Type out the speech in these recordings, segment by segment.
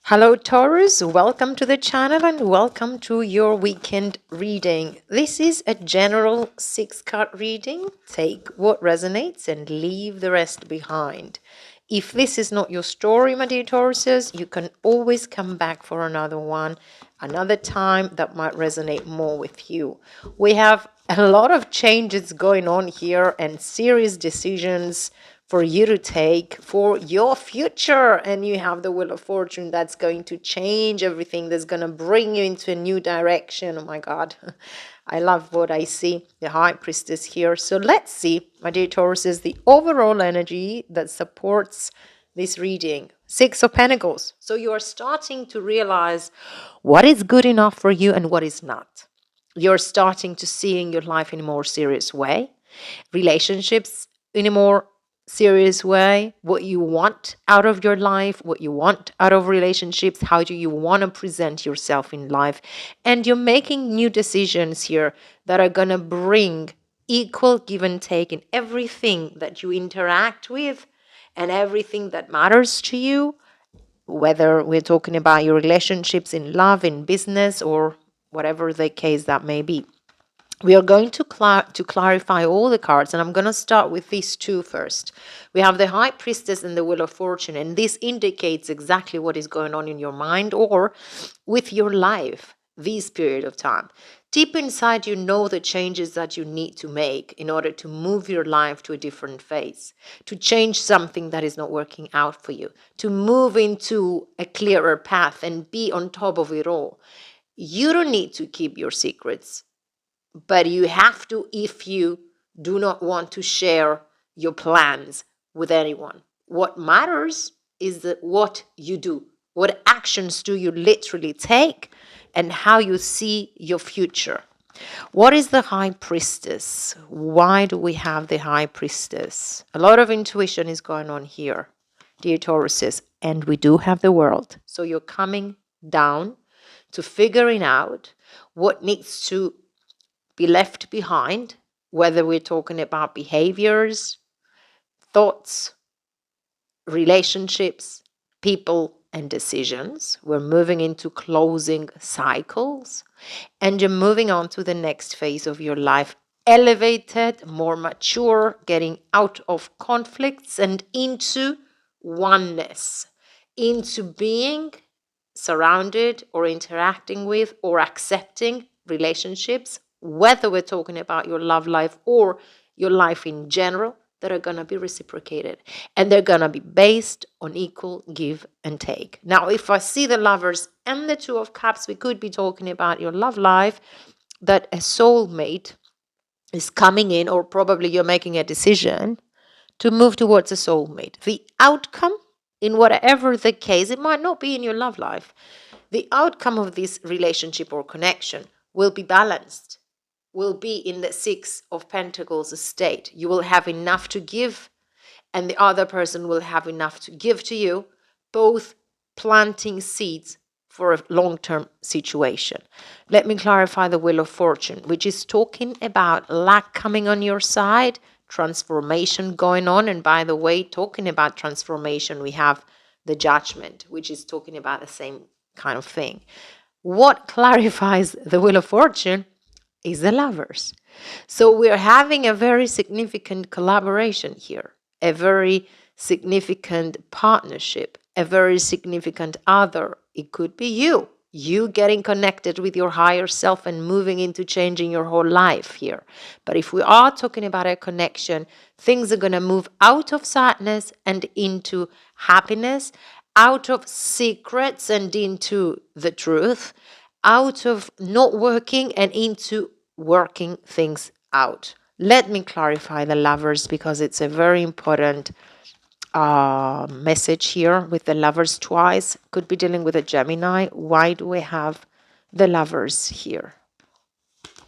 Hello Taurus, welcome to the channel and welcome to your weekend reading. This is a general 6-card reading. Take what resonates and leave the rest behind. If this is not your story, my dear Tauruses, you can always come back for another one, another time that might resonate more with you. We have a lot of changes going on here and serious decisions for you to take for your future, and you have the Wheel of Fortune that's going to change everything, that's going to bring you into a new direction. Oh my God, I love what I see, the High Priestess here. So let's see, my dear Taurus, is the overall energy that supports this reading. 6 of Pentacles. So you are starting to realize what is good enough for you and what is not. You're starting to see in your life in a more serious way, relationships in a more serious way, what you want out of your life, what you want out of relationships, how do you want to present yourself in life. And you're making new decisions here that are going to bring equal give and take in everything that you interact with and everything that matters to you, whether we're talking about your relationships in love, in business, or whatever the case that may be. We are going to clarify all the cards, and I'm going to start with these two first. We have the High Priestess and the Wheel of Fortune, and this indicates exactly what is going on in your mind or with your life this period of time. Deep inside, you know the changes that you need to make in order to move your life to a different phase, to change something that is not working out for you, to move into a clearer path and be on top of it all. You don't need to keep your secrets, but you have to if you do not want to share your plans with anyone. What matters is that what you do, what actions do you literally take, and how you see your future. What is the High Priestess? Why do we have the High Priestess? A lot of intuition is going on here, dear Tauruses, and we do have the World. So you're coming down to figuring out what needs to be left behind, whether we're talking about behaviors, thoughts, relationships, people, and decisions. We're moving into closing cycles, and you're moving on to the next phase of your life, elevated, more mature, getting out of conflicts and into oneness, into being surrounded or interacting with or accepting relationships, whether we're talking about your love life or your life in general, that are going to be reciprocated, and they're going to be based on equal give and take. Now, if I see the Lovers and the Two of Cups, we could be talking about your love life, that a soulmate is coming in, or probably you're making a decision to move towards a soulmate. The outcome, in whatever the case, it might not be in your love life, the outcome of this relationship or connection will be balanced, will be in the 6 of Pentacles state. You will have enough to give, and the other person will have enough to give to you, both planting seeds for a long-term situation. Let me clarify the Wheel of Fortune, which is talking about luck coming on your side, transformation going on. And by the way, talking about transformation, we have the Judgment, which is talking about the same kind of thing. What clarifies the Wheel of Fortune is the Lovers. So we're having a very significant collaboration here, a very significant partnership, a very significant other. It could be you getting connected with your higher self and moving into changing your whole life here. But if we are talking about a connection, things are going to move out of sadness and into happiness, out of secrets and into the truth, out of not working and into working things out. Let me clarify the Lovers, because it's a very important message here with the Lovers twice. Could be dealing with a Gemini. Why do we have the Lovers here?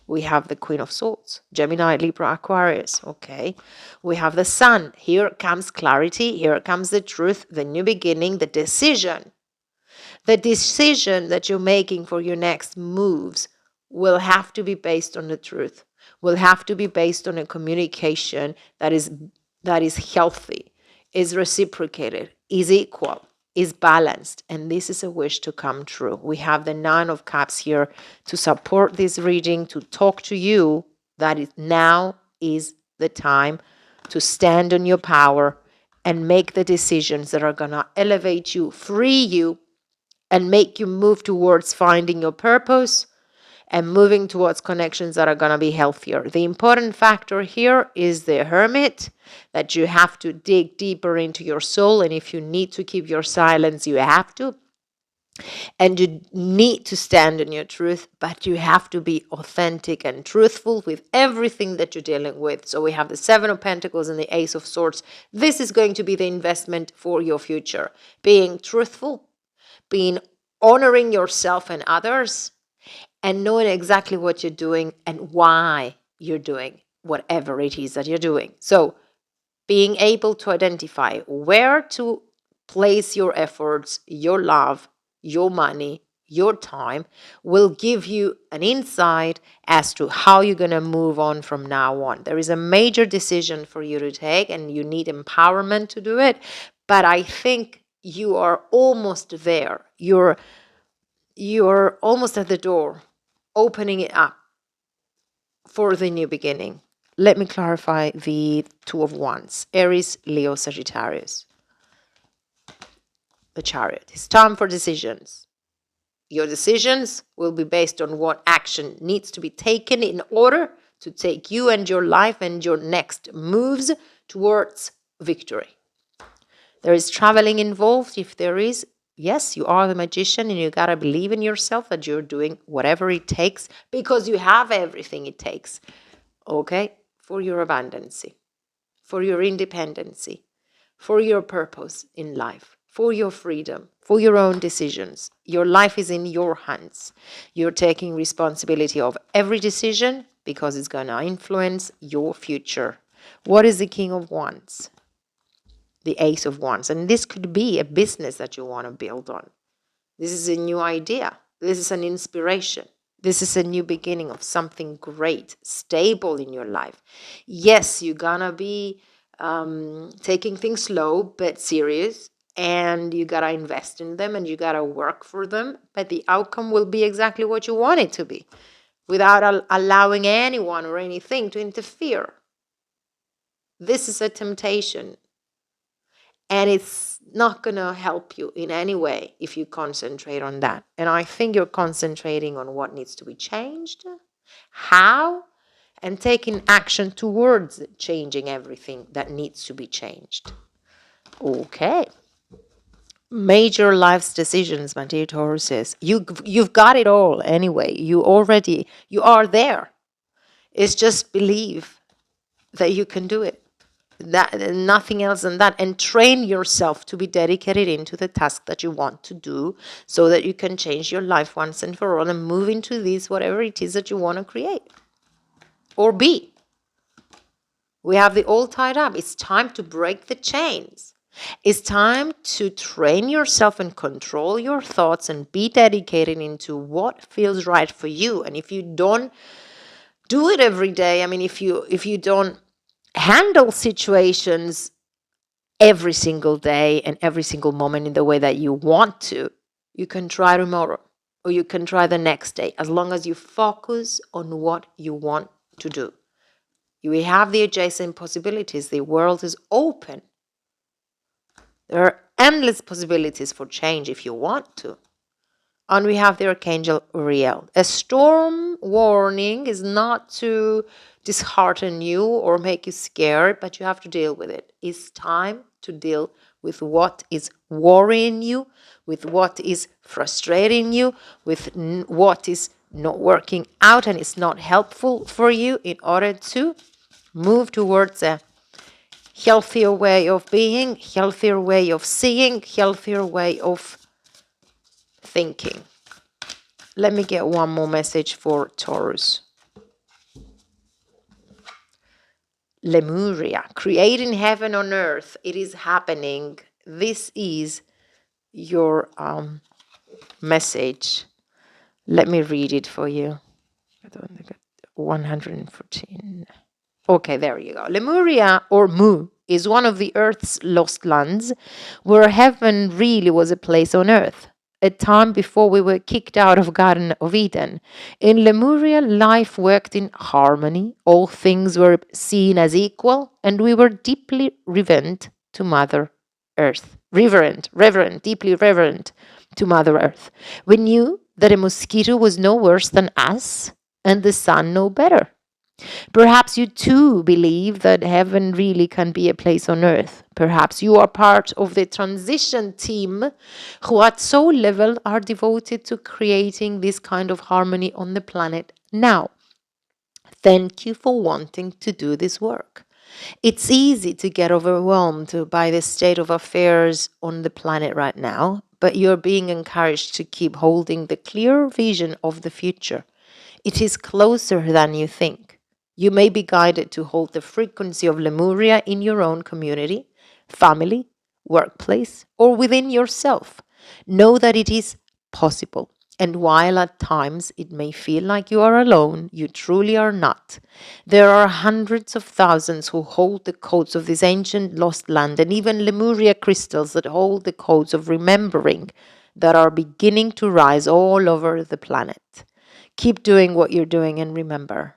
We have the Queen of Swords, Gemini, Libra, Aquarius. Okay. We have the Sun. Here comes clarity. Here comes the truth, the new beginning, the decision. The decision that you're making for your next moves will have to be based on the truth, will have to be based on a communication that is healthy, is reciprocated, is equal, is balanced, and this is a wish to come true. We have the Nine of Cups here to support this reading, to talk to you that now is the time to stand on your power and make the decisions that are going to elevate you, free you, and make you move towards finding your purpose and moving towards connections that are going to be healthier. The important factor here is the Hermit, that you have to dig deeper into your soul, and if you need to keep your silence, you have to. And you need to stand in your truth, but you have to be authentic and truthful with everything that you're dealing with. So we have the Seven of Pentacles and the Ace of Swords. This is going to be the investment for your future. Being truthful, being honoring yourself and others, and knowing exactly what you're doing and why you're doing whatever it is that you're doing. So being able to identify where to place your efforts, your love, your money, your time will give you an insight as to how you're going to move on from now on. There is a major decision for you to take, and you need empowerment to do it. But I think you are almost there. You're almost at the door, opening it up for the new beginning. Let me clarify the Two of Wands. Aries, Leo, Sagittarius. The Chariot. It's time for decisions. Your decisions will be based on what action needs to be taken in order to take you and your life and your next moves towards victory. There is traveling involved. If there is, yes, you are the magician, and you got to believe in yourself that you're doing whatever it takes, because you have everything it takes, okay, for your abundancy, for your independency, for your purpose in life, for your freedom, for your own decisions. Your life is in your hands. You're taking responsibility of every decision because it's going to influence your future. What is the King of Wands? The Ace of Wands. And this could be a business that you want to build on. This is a new idea. This is an inspiration. This is a new beginning of something great, stable in your life. Yes, you're going to be taking things slow but serious, and you got to invest in them and you got to work for them. But the outcome will be exactly what you want it to be, without allowing anyone or anything to interfere. This is a temptation. And it's not going to help you in any way if you concentrate on that. And I think you're concentrating on what needs to be changed, how, and taking action towards changing everything that needs to be changed. Okay. Major life's decisions, my dear Tauruses. You've got it all anyway. You are there. It's just believe that you can do it. That, nothing else than that, and train yourself to be dedicated into the task that you want to do, so that you can change your life once and for all and move into this, whatever it is that you want to create or be. We have the all tied up. It's time to break the chains. It's time to train yourself and control your thoughts and be dedicated into what feels right for you. And if you don't do it every day, I mean, if you don't handle situations every single day and every single moment in the way that you want to, you can try tomorrow or you can try the next day, as long as you focus on what you want to do. You have the adjacent possibilities. The world is open. There are endless possibilities for change if you want to. And we have the Archangel Uriel. A storm warning is not to dishearten you or make you scared, but you have to deal with it. It's time to deal with what is worrying you, with what is frustrating you, with what is not working out and is not helpful for you, in order to move towards a healthier way of being, healthier way of seeing, healthier way of thinking. Let me get one more message for Taurus. Lemuria, creating heaven on earth. It is happening. This is your message. Let me read it for you. 114. Okay, there you go. Lemuria, or Mu, is one of the Earth's lost lands where heaven really was a place on Earth, a time before we were kicked out of Garden of Eden. In Lemuria, life worked in harmony, all things were seen as equal, and we were deeply reverent to Mother Earth. Deeply reverent to Mother Earth. We knew that a mosquito was no worse than us, and the sun no better. Perhaps you too believe that heaven really can be a place on earth. Perhaps you are part of the transition team who at soul level are devoted to creating this kind of harmony on the planet now. Thank you for wanting to do this work. It's easy to get overwhelmed by the state of affairs on the planet right now, but you're being encouraged to keep holding the clear vision of the future. It is closer than you think. You may be guided to hold the frequency of Lemuria in your own community, family, workplace, or within yourself. Know that it is possible. And while at times it may feel like you are alone, you truly are not. There are hundreds of thousands who hold the codes of this ancient lost land, and even Lemuria crystals that hold the codes of remembering that are beginning to rise all over the planet. Keep doing what you're doing, and remember,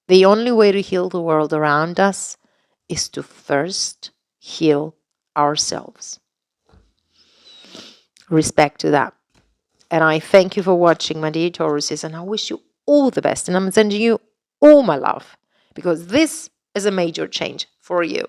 the only way to heal the world around us is to first heal ourselves. Respect to that. And I thank you for watching, my dear Tauruses, and I wish you all the best. And I'm sending you all my love, because this is a major change for you.